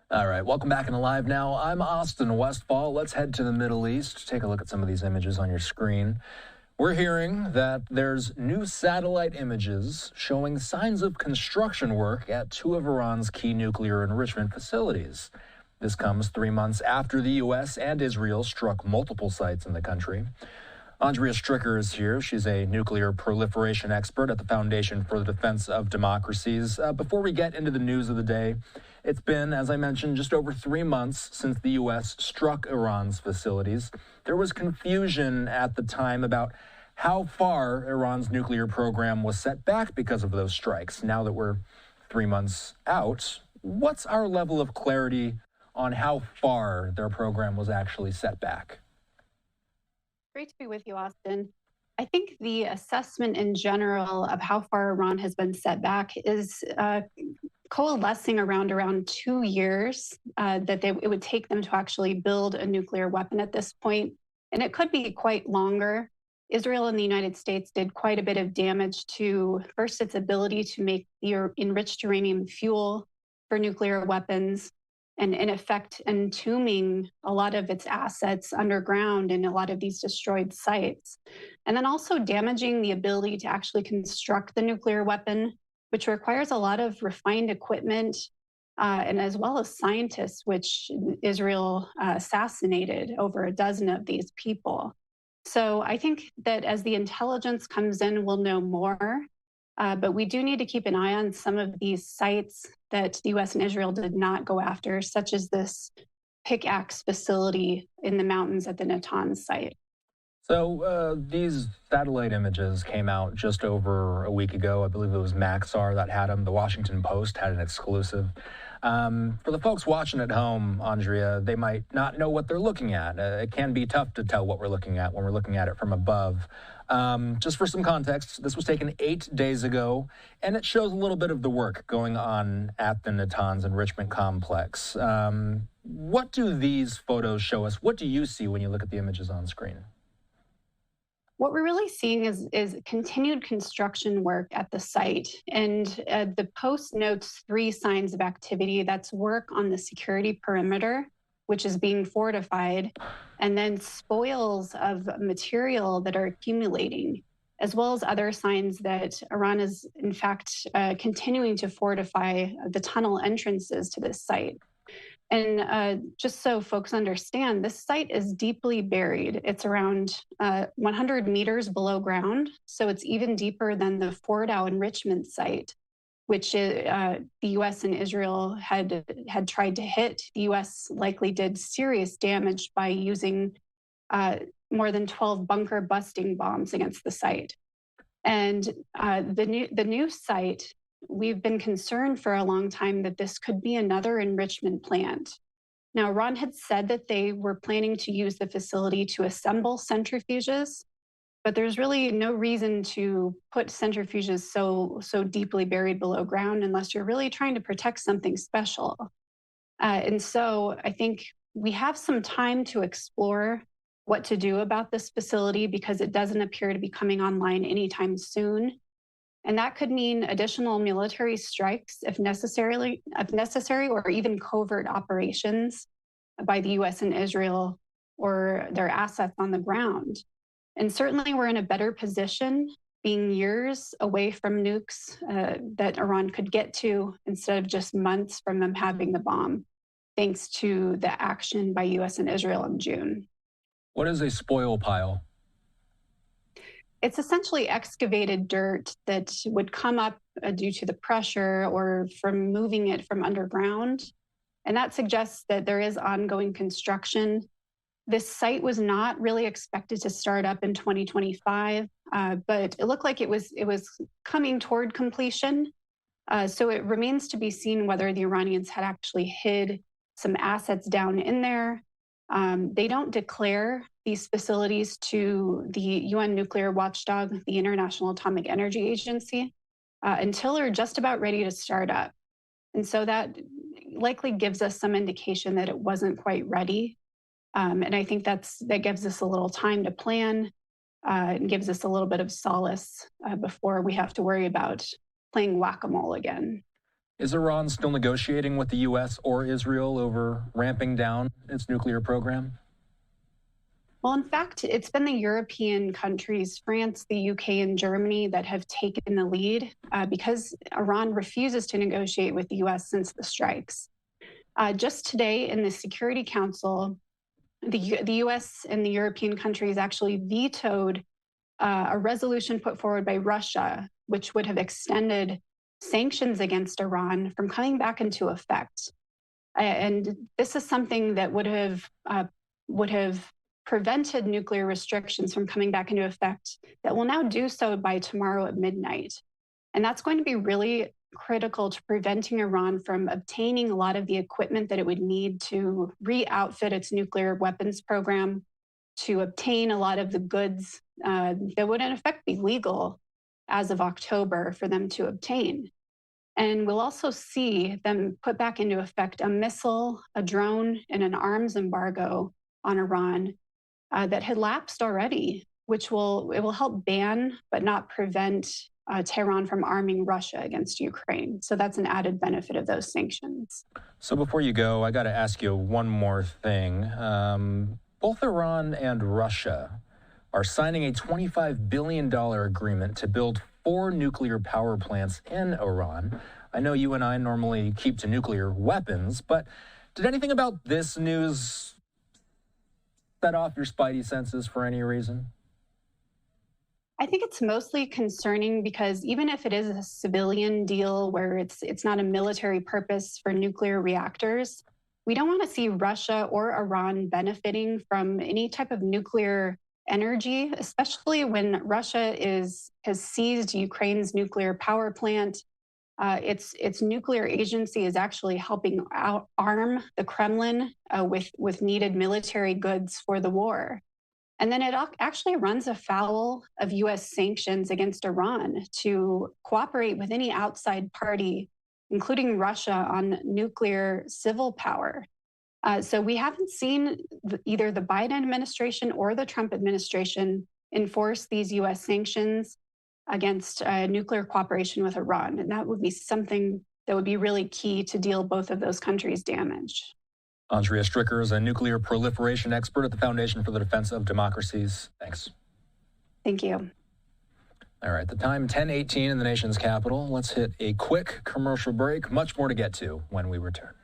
All right, welcome back in Live Now. I'm Austin Westfall. Let's head to the Middle East. Take a look at some of these images on your screen. We're hearing that there's new satellite images showing signs of construction work at two of Iran's key nuclear enrichment facilities. This comes 3 months after the U.S. and Israel struck multiple sites in the country. Andrea Stricker is here. She's a nuclear proliferation expert at the Foundation for the Defense of Democracies. Before we get into the news of the day, it's been, as I mentioned, just over 3 months since the U.S. struck Iran's facilities. There was confusion at the time about how far Iran's nuclear program was set back because of those strikes. Now that we're 3 months out, what's our level of clarity on how far their program was actually set back? Great to be with you, Austin. I think the assessment in general of how far Iran has been set back is coalescing around 2 years that it would take them to actually build a nuclear weapon at this point. And it could be quite longer. Israel and the United States did quite a bit of damage to, first, its ability to make the enriched uranium fuel for nuclear weapons, and in effect entombing a lot of its assets underground in a lot of these destroyed sites. And then also damaging the ability to actually construct the nuclear weapon, which requires a lot of refined equipment and as well as scientists, which Israel assassinated over a dozen of these people. So I think that as the intelligence comes in, we'll know more. But we do need to keep an eye on some of these sites that the U.S. and Israel did not go after, such as this pickaxe facility in the mountains at the Natanz site. So these satellite images came out just over a week ago. I believe it was Maxar that had them. The Washington Post had an exclusive. For the folks watching at home, Andrea, they might not know what they're looking at. It can be tough to tell what we're looking at when we're looking at it from above. Just for some context, this was taken 8 days ago, and it shows a little bit of the work going on at the Natanz enrichment complex. What do these photos show us? What do you see when you look at the images on screen? What we're really seeing is continued construction work at the site. And the Post notes 3 signs of activity. That's work on the security perimeter, which is being fortified, and then spoils of material that are accumulating, as well as other signs that Iran is, in fact, continuing to fortify the tunnel entrances to this site. And just so folks understand, this site is deeply buried. It's around 100 meters below ground, so it's even deeper than the Fordow enrichment site, which the U.S. and Israel had tried to hit. The U.S. likely did serious damage by using more than 12 bunker-busting bombs against the site. And the new site, we've been concerned for a long time that this could be another enrichment plant. Now, Iran had said that they were planning to use the facility to assemble centrifuges, but there's really no reason to put centrifuges so deeply buried below ground unless you're really trying to protect something special. And so I think we have some time to explore what to do about this facility because it doesn't appear to be coming online anytime soon. And that could mean additional military strikes if necessary, or even covert operations by the U.S. and Israel or their assets on the ground. And certainly we're in a better position being years away from nukes that Iran could get to instead of just months from them having the bomb, thanks to the action by U.S. and Israel in June. What is a spoil pile? It's essentially excavated dirt that would come up due to the pressure or from moving it from underground. And that suggests that there is ongoing construction. This site was not really expected to start up in 2025, but it looked like it was coming toward completion. So it remains to be seen whether the Iranians had actually hid some assets down in there. They don't declare these facilities to the UN nuclear watchdog, the International Atomic Energy Agency, until they're just about ready to start up. And so that likely gives us some indication that it wasn't quite ready. And I think that gives us a little time to plan and gives us a little bit of solace before we have to worry about playing whack-a-mole again. Is Iran still negotiating with the U.S. or Israel over ramping down its nuclear program? Well, in fact, it's been the European countries, France, the UK, and Germany, that have taken the lead because Iran refuses to negotiate with the U.S. since the strikes. Just today in the Security Council, the U.S. and the European countries actually vetoed a resolution put forward by Russia, which would have extended sanctions against Iran from coming back into effect. And this is something that would have prevented nuclear restrictions from coming back into effect that will now do so by tomorrow at midnight. And that's going to be really critical to preventing Iran from obtaining a lot of the equipment that it would need to re-outfit its nuclear weapons program, to obtain a lot of the goods that would in effect be legal as of October for them to obtain. And we'll also see them put back into effect a missile, a drone, and an arms embargo on Iran that had lapsed already, which will help ban but not prevent Tehran from arming Russia against Ukraine. So that's an added benefit of those sanctions. So before you go, I got to ask you one more thing. Both Iran and Russia are signing a $25 billion agreement to build 4 nuclear power plants in Iran. I know you and I normally keep to nuclear weapons, but did anything about this news set off your spidey senses for any reason? I think it's mostly concerning because even if it is a civilian deal where it's not a military purpose for nuclear reactors, we don't want to see Russia or Iran benefiting from any type of nuclear energy, especially when Russia has seized Ukraine's nuclear power plant. Its nuclear agency is actually helping arm the Kremlin with needed military goods for the war. And then it actually runs afoul of U.S. sanctions against Iran to cooperate with any outside party, including Russia, on nuclear civil power. So we haven't seen either the Biden administration or the Trump administration enforce these U.S. sanctions against nuclear cooperation with Iran. And that would be something that would be really key to deal both of those countries' damage. Andrea Stricker is a nuclear proliferation expert at the Foundation for the Defense of Democracies. Thanks. Thank you. All right, the time 10:18 in the nation's capital. Let's hit a quick commercial break. Much more to get to when we return.